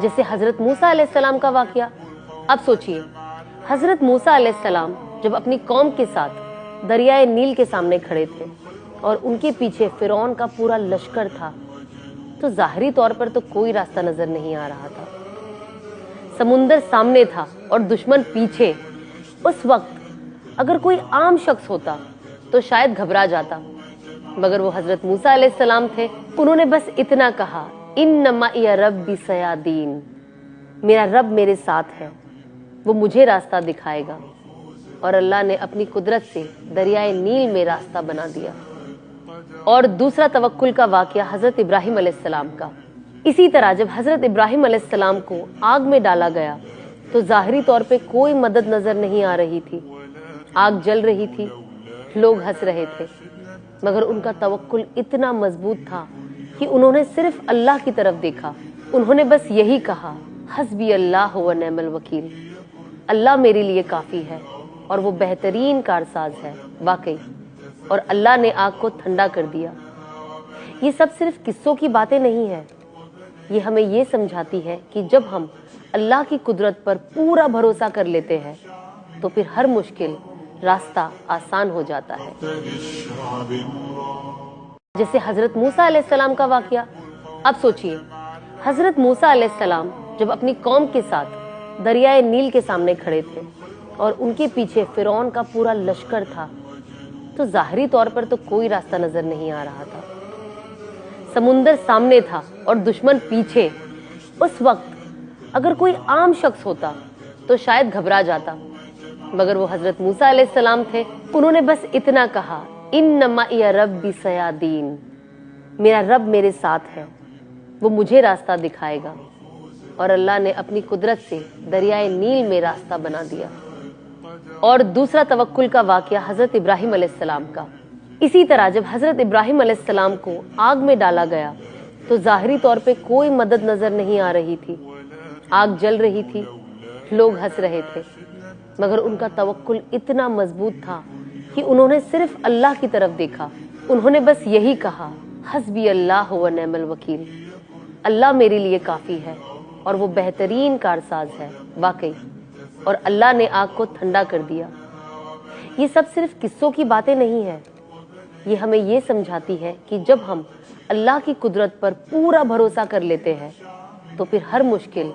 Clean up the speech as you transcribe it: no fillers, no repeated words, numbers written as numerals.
जैसे हजरत मूसा अलैहिस्सलाम का वाकया। अब सोचिए, हजरत मूसा अलैहिस्सलाम जब अपनी कौम के साथ दरियाए नील के सामने खड़े थे और उनके पीछे फिरौन का पूरा लश्कर था, तो जाहिरी तौर पर तो कोई रास्ता नजर नहीं आ रहा था। समुंदर सामने था और दुश्मन पीछे। उस वक्त अगर कोई आम शख्स होता तो शायद घबरा जाता, मगर वो हजरत मूसा अलैहिस्सलाम थे। उन्होंने बस इतना कहा, इन्ना मइया रब्बी सयादीन, मेरा रब मेरे साथ है, वो मुझे रास्ता दिखाएगा। और अल्लाह ने अपनी कुदरत से दरियाए नील में रास्ता बना दिया। और दूसरा तवक्कुल का वाकया हजरत इब्राहिम अलैहिस्सलाम का। इसी तरह जब हजरत इब्राहिम अलैहिस्सलाम को आग में डाला गया तो जाहिरी तौर पे कोई मदद नजर नहीं आ रही थी। आग जल रही थी, लोग हंस रहे थे, मगर उनका तवक्कुल इतना मजबूत था कि उन्होंने सिर्फ अल्लाह की तरफ देखा। उन्होंने बस यही कहा, हस्बी अल्लाह व निअमल वकील, अल्लाह मेरे लिए काफ़ी है और वो बेहतरीन कारसाज है। वाकई, और अल्लाह ने आग को ठंडा कर दिया। ये सब सिर्फ किस्सों की बातें नहीं है, ये हमें ये समझाती है कि जब हम अल्लाह की कुदरत पर पूरा भरोसा कर लेते हैं तो फिर हर मुश्किल रास्ता आसान हो जाता है। जैसे हजरत मूसा अलैहिस्सलाम का वाकया। अब सोचिए, हजरत मूसा अलैहिस्सलाम जब अपनी कौम के साथ दरियाए नील के सामने खड़े थे और उनके पीछे फिरौन का पूरा लश्कर था, तो जाहिरी तौर पर तो कोई रास्ता नजर नहीं आ रहा था। समुंदर सामने था और दुश्मन पीछे। उस वक्त अगर कोई आम शख्स होता तो शायद घबरा जाता, मगर वो हजरत मूसा अलैहिस्सलाम थे। उन्होंने बस इतना कहा, इन्ना मइया रब्बी सयादीन, मेरा रब मेरे साथ है, वो मुझे रास्ता दिखाएगा। और अल्लाह ने अपनी कुदरत से दरियाए नील में रास्ता बना दिया। और दूसरा तवक्कुल का वाकया हजरत इब्राहिम अलैहिस्सलाम का। इसी तरह जब हजरत इब्राहिम अलैहिस्सलाम को आग में डाला गया तो जाहिरी तौर पे कोई मदद नजर नहीं आ रही थी। आग जल रही थी, लोग हंस रहे थे, मगर उनका तवक्कुल इतना मजबूत था कि उन्होंने सिर्फ अल्लाह की तरफ देखा। उन्होंने बस यही कहा, हस्बी अल्लाह व निअमल वकील, अल्लाह मेरे लिए काफ़ी है और वो बेहतरीन कारसाज है। वाकई, और अल्लाह ने आग को ठंडा कर दिया। ये सब सिर्फ किस्सों की बातें नहीं है, ये हमें ये समझाती है कि जब हम अल्लाह की कुदरत पर पूरा भरोसा कर लेते हैं तो फिर हर मुश्किल